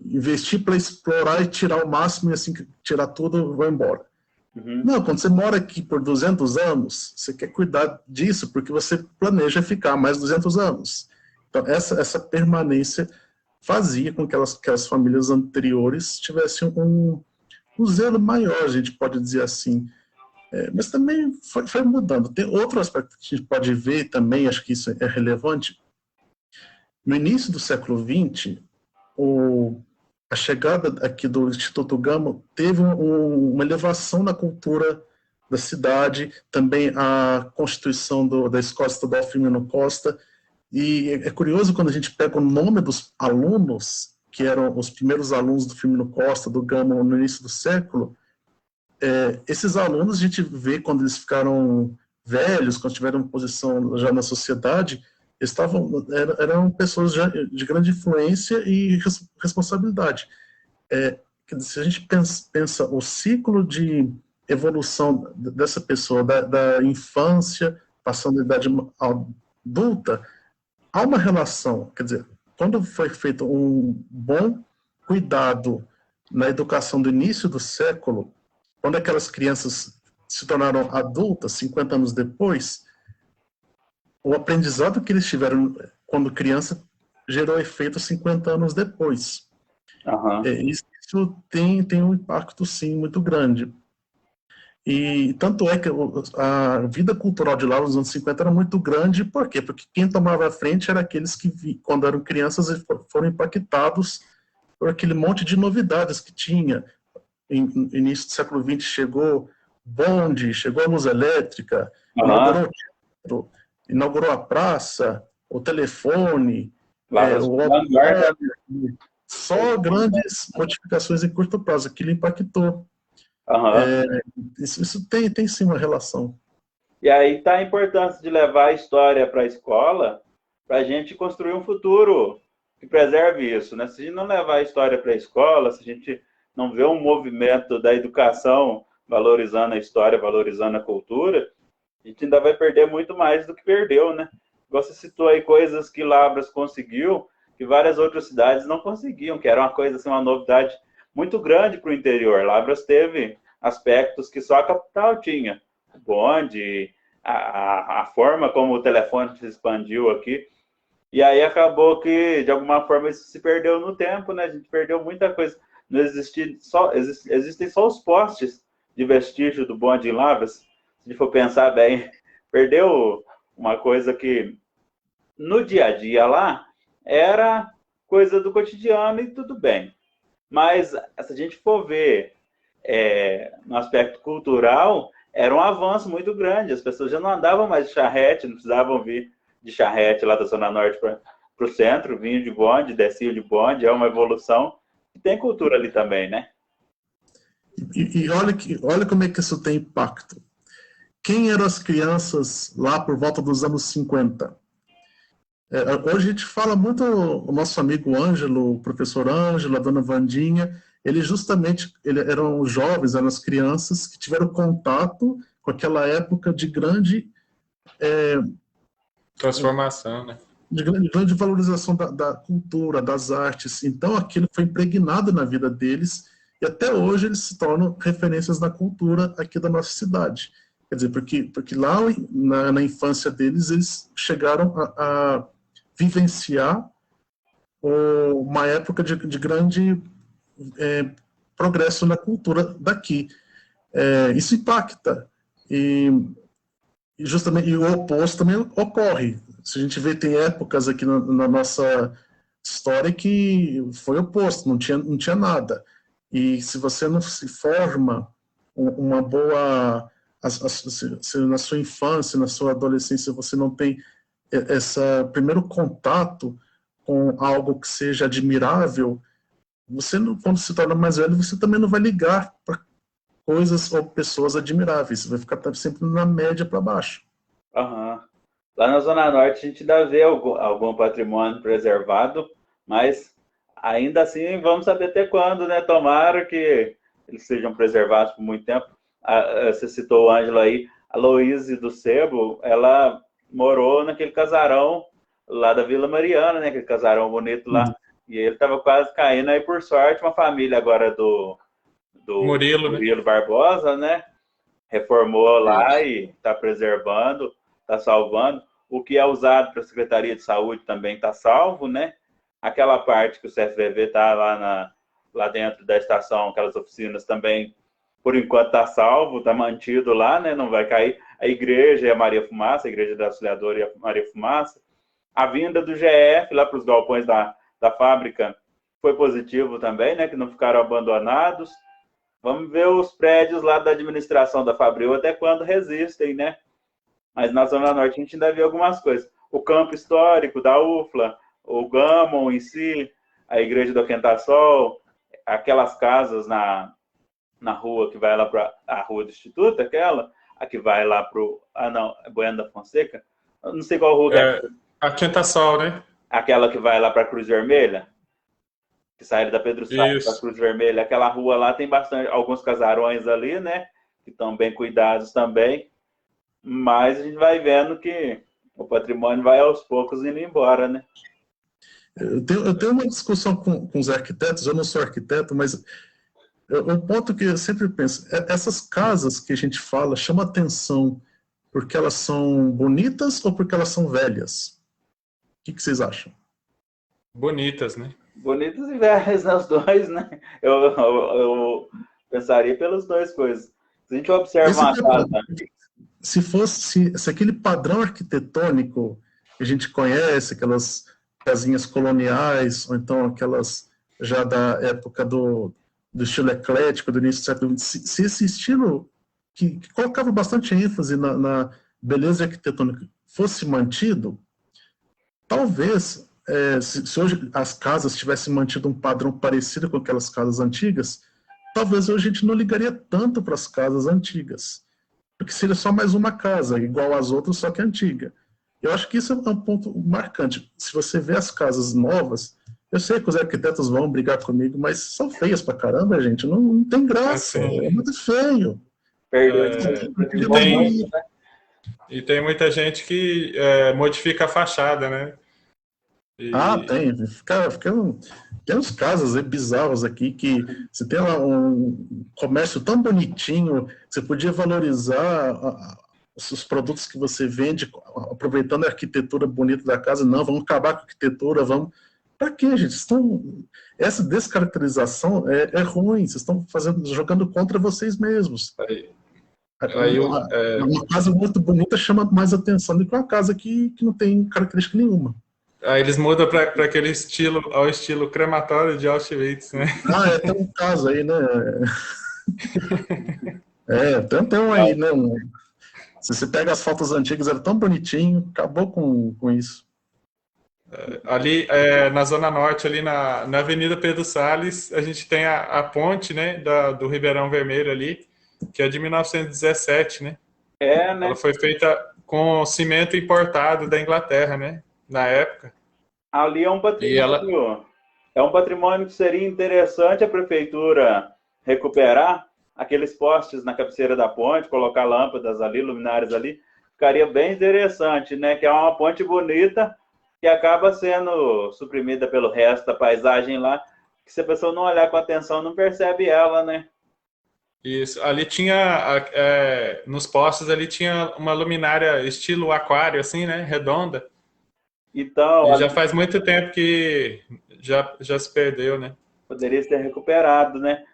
investir para explorar e tirar o máximo, e assim que tirar tudo, vai embora. Não, quando você mora aqui por 200 anos, você quer cuidar disso, porque você planeja ficar mais 200 anos. Então, essa permanência fazia com que aquelas famílias anteriores tivessem um zelo maior, a gente pode dizer assim. Mas também foi mudando. Tem outro aspecto que a gente pode ver também, acho que isso é relevante. No início do século XX, a chegada aqui do Instituto Gama teve uma elevação na cultura da cidade, também a constituição da Escola Estadual Firmino Costa, e é curioso quando a gente pega o nome dos alunos, que eram os primeiros alunos do Firmino Costa, do Gama, no início do século, esses alunos a gente vê quando eles ficaram velhos, quando tiveram posição já na sociedade, eram pessoas já de grande influência e responsabilidade. Se a gente pensa o ciclo de evolução dessa pessoa, da infância, passando à idade adulta, há uma relação, quer dizer, quando foi feito um bom cuidado na educação do início do século, quando aquelas crianças se tornaram adultas, 50 anos depois, o aprendizado que eles tiveram quando criança gerou efeito 50 anos depois. Isso tem um impacto, sim, muito grande. E tanto é que a vida cultural de lá nos anos 50 era muito grande. Por quê? Porque quem tomava a frente eram aqueles que, quando eram crianças, foram impactados por aquele monte de novidades que tinha. No início do século XX chegou bonde, chegou a luz elétrica, inaugurou a praça, o telefone, só grandes modificações em curto prazo, aquilo impactou. Isso tem sim uma relação. E aí está a importância de levar a história para a escola, para a gente construir um futuro que preserve isso, né? Se a gente não levar a história para a escola, se a gente não vê um movimento da educação valorizando a história, valorizando a cultura, a gente ainda vai perder muito mais do que perdeu, né? Você citou aí coisas que Lavras conseguiu, que várias outras cidades não conseguiam, que era uma coisa, assim, uma novidade muito grande para o interior. Lavras teve aspectos que só a capital tinha. O bonde, a forma como o telefone se expandiu aqui. E aí acabou que, de alguma forma, isso se perdeu no tempo, né? A gente perdeu muita coisa. Não existem só os postes de vestígio do bonde em Lavras. Se a gente for pensar bem, perdeu uma coisa que, no dia a dia lá, era coisa do cotidiano e tudo bem. Mas, se a gente for ver no aspecto cultural, era um avanço muito grande. As pessoas já não andavam mais de charrete, não precisavam vir de charrete lá da Zona Norte para o centro, vinham de bonde, desciam de bonde, é uma evolução. E tem cultura ali também, né? E olha como é que isso tem impacto. Quem eram as crianças lá por volta dos anos 50? Hoje a gente fala muito, o nosso amigo Ângelo, o professor Ângelo, a dona Vandinha, eles eram jovens, eram as crianças que tiveram contato com aquela época de grande transformação, né? De grande valorização da cultura, das artes. Então aquilo foi impregnado na vida deles e até hoje eles se tornam referências na cultura aqui da nossa cidade. Quer dizer, porque lá na infância deles, eles chegaram a vivenciar uma época de grande progresso na cultura daqui. Isso impacta. E justamente o oposto também ocorre. Se a gente vê, tem épocas aqui na nossa história que foi oposto, não tinha nada. E se você não se forma uma boa... Se na sua infância, na sua adolescência, você não tem esse primeiro contato com algo que seja admirável, você, quando se torna mais velho, você também não vai ligar para coisas ou pessoas admiráveis. Você vai ficar sempre na média para baixo. Lá na Zona Norte a gente ainda vê algum patrimônio preservado, mas ainda assim vamos saber até quando, né? Tomara que eles sejam preservados por muito tempo. Você citou o Ângelo aí, a Louise do Sebo, ela morou naquele casarão lá da Vila Mariana, né? Aquele casarão bonito lá E ele estava quase caindo, aí por sorte uma família agora do Murilo, Murilo Barbosa, né? Reformou lá e está preservando, está salvando. O que é usado para a Secretaria de Saúde também está salvo, né? Aquela parte que o CFVV está lá dentro da estação, aquelas oficinas também, por enquanto está salvo, está mantido lá, né? Não vai cair. A igreja e a Maria Fumaça, a igreja da Auxiliadora e a Maria Fumaça. A vinda do GF lá para os galpões da fábrica foi positivo também, né? Que não ficaram abandonados. Vamos ver os prédios lá da administração da Fabril até quando resistem, né? Mas na Zona Norte a gente ainda vê algumas coisas. O campo histórico da UFLA, o Gammon em si, a igreja do Aquentassol, aquelas casas na rua que vai lá para a Rua do Instituto, a que vai lá para o... Ah, não, é Bueno da Fonseca? Eu não sei qual rua que é. Aquentassol, né? Aquela que vai lá para a Cruz Vermelha? Que saíram da Pedro Salles para Cruz Vermelha, aquela rua lá tem bastante, alguns casarões ali, né, que estão bem cuidados também, mas a gente vai vendo que o patrimônio vai aos poucos indo embora, né. Eu tenho uma discussão com os arquitetos, eu não sou arquiteto, mas um ponto que eu sempre penso, essas casas que a gente fala, chama atenção porque elas são bonitas ou porque elas são velhas? O que vocês acham? Bonitas, né? Bonitos e velhos, né, os dois, né? Eu pensaria pelas duas coisas. Se a gente observa uma casa... Se aquele padrão arquitetônico que a gente conhece, aquelas casinhas coloniais, ou então aquelas já da época do estilo eclético, do início do século XX, se esse estilo que colocava bastante ênfase na beleza arquitetônica fosse mantido, talvez... se hoje as casas tivessem mantido um padrão parecido com aquelas casas antigas, talvez hoje a gente não ligaria tanto para as casas antigas, porque seria só mais uma casa, igual às outras, só que antiga. Eu acho que isso é um ponto marcante. Se você vê as casas novas, eu sei que os arquitetos vão brigar comigo, mas são feias pra caramba, gente, não tem graça, é muito feio. E tem muita gente que modifica a fachada, né? Tem. Tem uns casos bizarros aqui que você tem lá um comércio tão bonitinho, você podia valorizar os produtos que você vende, aproveitando a arquitetura bonita da casa. Não, vamos acabar com a arquitetura, vamos... Para quê, gente? Essa descaracterização é ruim, vocês estão jogando contra vocês mesmos. Uma casa muito bonita chama mais atenção do que uma casa que não tem característica nenhuma. Aí eles mudam para aquele estilo, ao estilo crematório de Auschwitz, né? Tem um caso aí, né? Tem um aí, né? Se você pega as fotos antigas, era tão bonitinho, acabou com isso. Ali, na Zona Norte, ali na Avenida Pedro Salles, a gente tem a ponte, né, do Ribeirão Vermelho ali, que é de 1917, né? Né? Ela foi feita com cimento importado da Inglaterra, né? Na época. Ali é um patrimônio que seria interessante a prefeitura recuperar, aqueles postes na cabeceira da ponte, colocar lâmpadas ali, luminárias ali, ficaria bem interessante, né? Que é uma ponte bonita que acaba sendo suprimida pelo resto da paisagem lá, que se a pessoa não olhar com atenção, não percebe ela, né? Isso, ali tinha, nos postes ali tinha uma luminária estilo aquário, assim, né? Redonda. Então, e já faz muito tempo que já se perdeu, né? Poderia ser recuperado, né?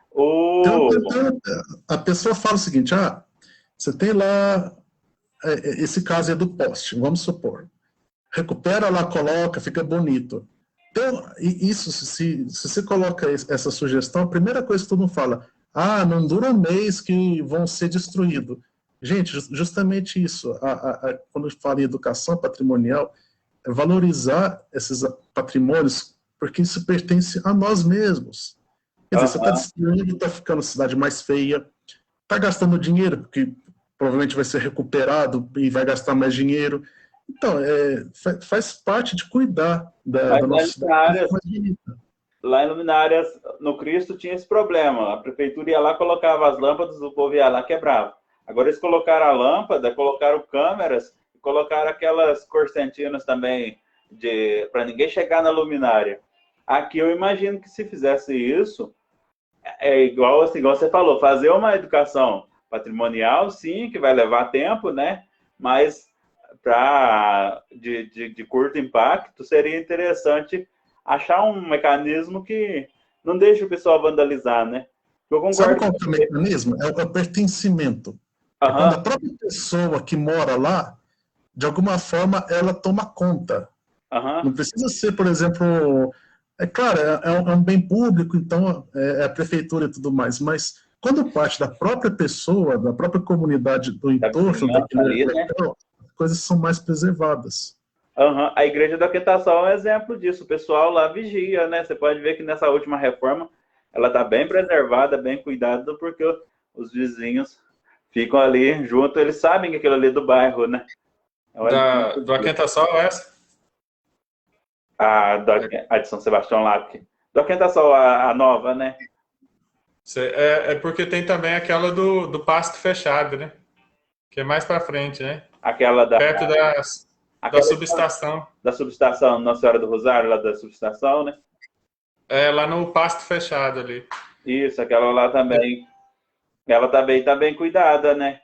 A pessoa fala o seguinte, você tem lá, esse caso é do poste, vamos supor. Recupera lá, coloca, fica bonito. Então, isso, se você coloca essa sugestão, a primeira coisa que todo mundo fala, não dura um mês que vão ser destruídos. Gente, justamente isso, quando fala em educação patrimonial, é valorizar esses patrimônios, porque isso pertence a nós mesmos. Quer dizer, você está destruindo, está ficando a cidade mais feia, está gastando dinheiro, porque provavelmente vai ser recuperado e vai gastar mais dinheiro. Então, faz parte de cuidar da nossa cidade. Lá em Luminárias, no Cristo, tinha esse problema. A prefeitura ia lá, colocava as lâmpadas, o povo ia lá, quebrava. Agora eles colocaram a lâmpada, colocaram câmeras, colocaram aquelas corcentinas também para ninguém chegar na luminária. Aqui eu imagino que se fizesse isso, é igual, assim, igual você falou, fazer uma educação patrimonial, sim, que vai levar tempo, né? Mas de curto impacto, seria interessante achar um mecanismo que não deixe o pessoal vandalizar, né? Eu Sabe concordo qual com que é o você. mecanismo? É o pertencimento. É quando a Aham, própria pessoa que mora lá, de alguma forma, ela toma conta. Não aham. precisa ser, por exemplo, é claro, é um bem público, então é a prefeitura e tudo mais, mas quando parte da própria pessoa, da própria comunidade do Da entorno vizinhança daquele ali, né? local, as coisas são mais preservadas. Aham. A Igreja da Quietação é um exemplo disso. O pessoal lá vigia, né? Você pode ver que nessa última reforma ela está bem preservada, bem cuidada, porque os vizinhos ficam ali junto, eles sabem que aquilo ali é do bairro, né? É um exemplo Do disso. Aquentação essa? A de São Sebastião lá. Do Aquentação, a nova, né? É porque tem também aquela do Pasto Fechado, né? Que é mais para frente, né? Aquela Perto da aquela subestação. da subestação, Nossa Senhora do Rosário, lá da subestação, né? É, lá no Pasto Fechado ali. Isso, aquela lá também. Ela também tá bem cuidada, né?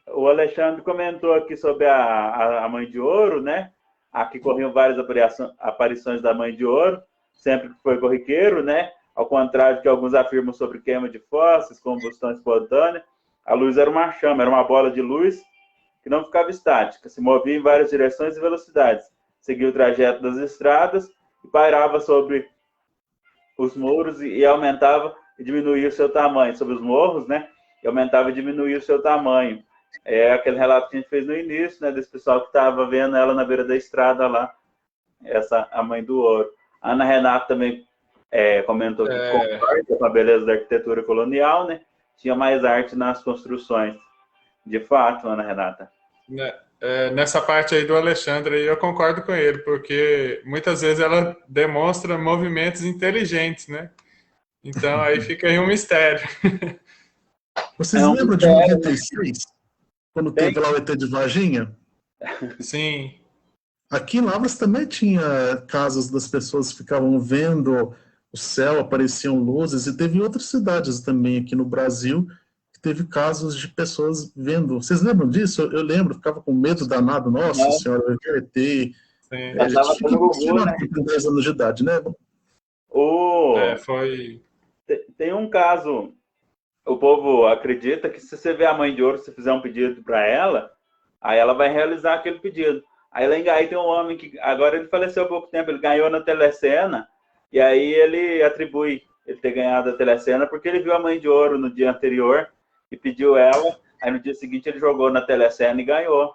O Alexandre comentou aqui sobre a Mãe de Ouro, né? Aqui corriam várias aparições da Mãe de Ouro, sempre que foi corriqueiro, né? Ao contrário do que alguns afirmam sobre queima de fósseis, combustão espontânea, a luz era uma chama, era uma bola de luz que não ficava estática, se movia em várias direções e velocidades, seguia o trajeto das estradas e pairava sobre os muros e aumentava e diminuía o seu tamanho, sobre os morros, né? E aumentava e diminuía o seu tamanho. É aquele relato que a gente fez no início, né? Desse pessoal que estava vendo ela na beira da estrada lá, a Mãe do Ouro. A Ana Renata também comentou que concorda com a beleza da arquitetura colonial, né? Tinha mais arte nas construções. De fato, Ana Renata. Nessa parte aí do Alexandre, eu concordo com ele, porque muitas vezes ela demonstra movimentos inteligentes, né? Então aí fica aí um mistério. Vocês É um lembram de mistério, né? 96, quando Tem. teve lá o ET de Varginha? Sim. Aqui em Lavras também tinha casos das pessoas que ficavam vendo o céu, apareciam luzes, e teve outras cidades também aqui no Brasil que teve casos de pessoas vendo. Vocês lembram disso? Eu lembro, ficava com medo danado. Nossa Não, senhora, eu quero ET. Sim. A gente passava fica pelo Gugu, impressionado né? com 10 anos de idade, né? O... Foi. Tem um caso, o povo acredita que se você vê a Mãe de Ouro, se fizer um pedido para ela, aí ela vai realizar aquele pedido. Aí lá em Gaí tem um homem que agora ele faleceu há pouco tempo, ele ganhou na Telecena, e aí ele atribui ele ter ganhado a Telecena porque ele viu a Mãe de Ouro no dia anterior e pediu ela, aí no dia seguinte ele jogou na Telecena e ganhou.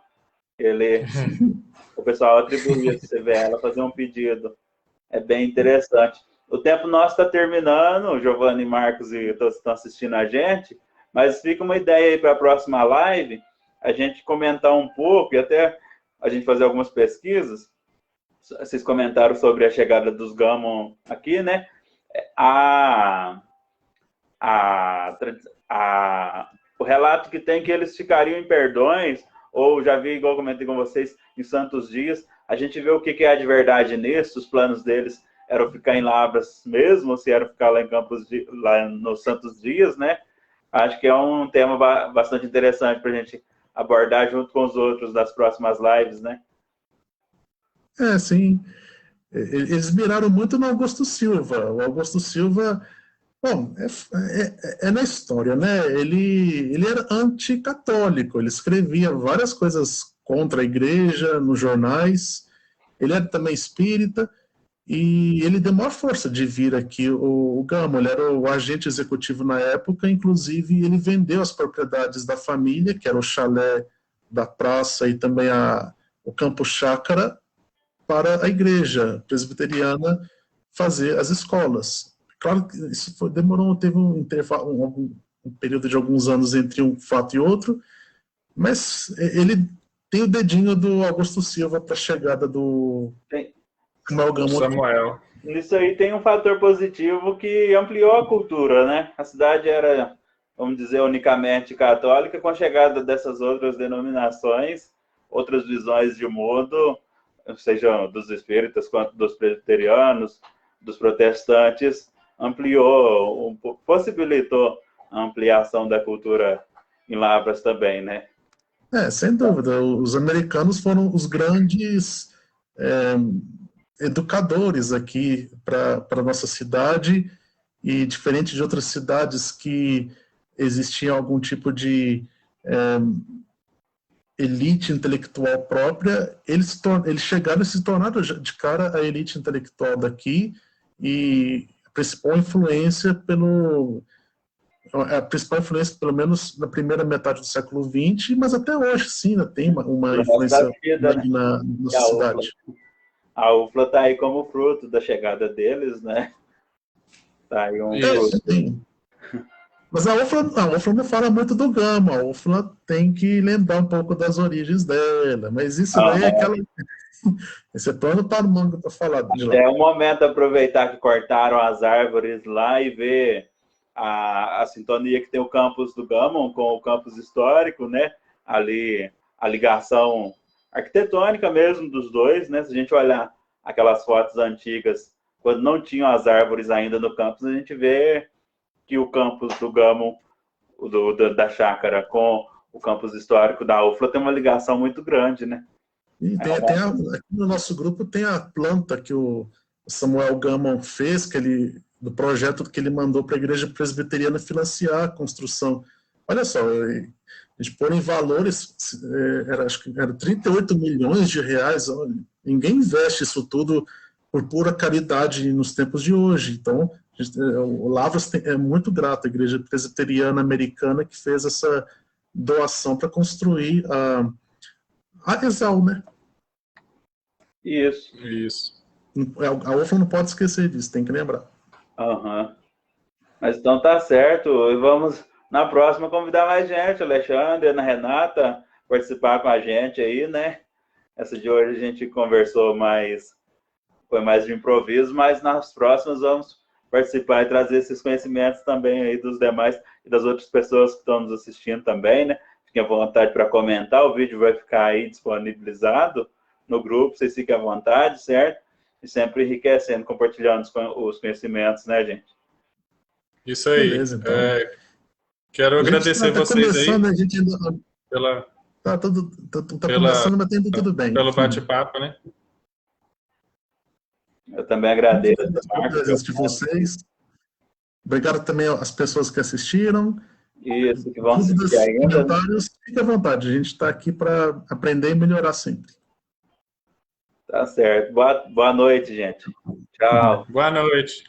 O pessoal atribuía, se você vê ela fazer um pedido. É bem interessante. O tempo nosso está terminando, o Giovanni, Marcos e todos estão assistindo a gente, mas fica uma ideia aí para a próxima live, a gente comentar um pouco e até a gente fazer algumas pesquisas. Vocês comentaram sobre a chegada dos Gammon aqui, né? A, a, o relato que tem que eles ficariam em Perdões, ou já vi, igual comentei com vocês, em Santos Dias. A gente vê o que é de verdade nisso, os planos deles eram ficar em Lavras mesmo, se eram ficar lá em Campos, lá no Santos Dias, né? Acho que é um tema bastante interessante para a gente abordar junto com os outros das próximas lives, né? Sim. Eles miraram muito no Augusto Silva. O Augusto Silva, bom, é na história, né? Ele era anticatólico, ele escrevia várias coisas contra a igreja nos jornais, ele era também espírita, e ele deu maior força de vir aqui. O Gamo, ele era o agente executivo na época, inclusive ele vendeu as propriedades da família, que era o chalé da praça e também o campo chácara, para a igreja presbiteriana fazer as escolas. Claro que isso demorou, teve um intervalo, um período de alguns anos entre um fato e outro, mas ele tem o dedinho do Augusto Silva para a chegada do Samuel. Nisso aí tem um fator positivo que ampliou a cultura, né? A cidade era, vamos dizer, unicamente católica, com a chegada dessas outras denominações, outras visões de mundo, seja dos espíritas quanto dos presbiterianos, dos protestantes, ampliou, possibilitou a ampliação da cultura em Lavras também, né? Sem dúvida. Os americanos foram os grandes educadores aqui para a nossa cidade, e diferente de outras cidades que existia algum tipo de elite intelectual própria, eles chegaram e se tornaram de cara a elite intelectual daqui, e a principal influência, pelo menos na primeira metade do século XX, mas até hoje sim, ainda tem uma influência na nossa cidade. A UFLA está aí como fruto da chegada deles, né? Tá aí fruto. Sim. Mas a UFLA não fala muito do Gama, a UFLA tem que lembrar um pouco das origens dela, mas isso daí é aquela... Esse plano para o manga para falar de lá. É o momento de aproveitar que cortaram as árvores lá e ver a sintonia que tem o campus do Gama com o campus histórico, né? Ali, a ligação arquitetônica mesmo dos dois, né? Se a gente olhar aquelas fotos antigas, quando não tinham as árvores ainda no campus, a gente vê que o campus do Gama, da chácara, com o campus histórico da UFLA tem uma ligação muito grande, né? E aqui no nosso grupo tem a planta que o Samuel Gama fez, do projeto que ele mandou para a Igreja Presbiteriana financiar a construção. Olha só, a gente pôr em valores, acho que era 38 milhões de reais. Olha, ninguém investe isso tudo por pura caridade nos tempos de hoje. Então, o Lavras é muito grato à Igreja Presbiteriana Americana que fez essa doação para construir a Exal, né? Isso. A UFLA não pode esquecer disso, tem que lembrar. Mas então tá certo. E vamos, na próxima, convidar mais gente. Alexandre, Ana Renata, participar com a gente aí, né? Essa de hoje a gente conversou foi mais de improviso, mas nas próximas vamos participar e trazer esses conhecimentos também aí dos demais e das outras pessoas que estão nos assistindo também, né? Fiquem à vontade para comentar, o vídeo vai ficar aí disponibilizado no grupo, vocês fiquem à vontade, certo? E sempre enriquecendo, compartilhando os conhecimentos, né, gente? Isso aí. Beleza, então. Quero agradecer vocês aí a gente ainda... pela... Tá começando, mas tem tudo bem. Pelo bate-papo, né? Eu também agradeço. De vocês. Obrigado também às pessoas que assistiram. Isso, que vão assistir ainda. Comentários, fique à vontade. A gente está aqui para aprender e melhorar sempre. Tá certo. Boa noite, gente. Tchau. Boa noite.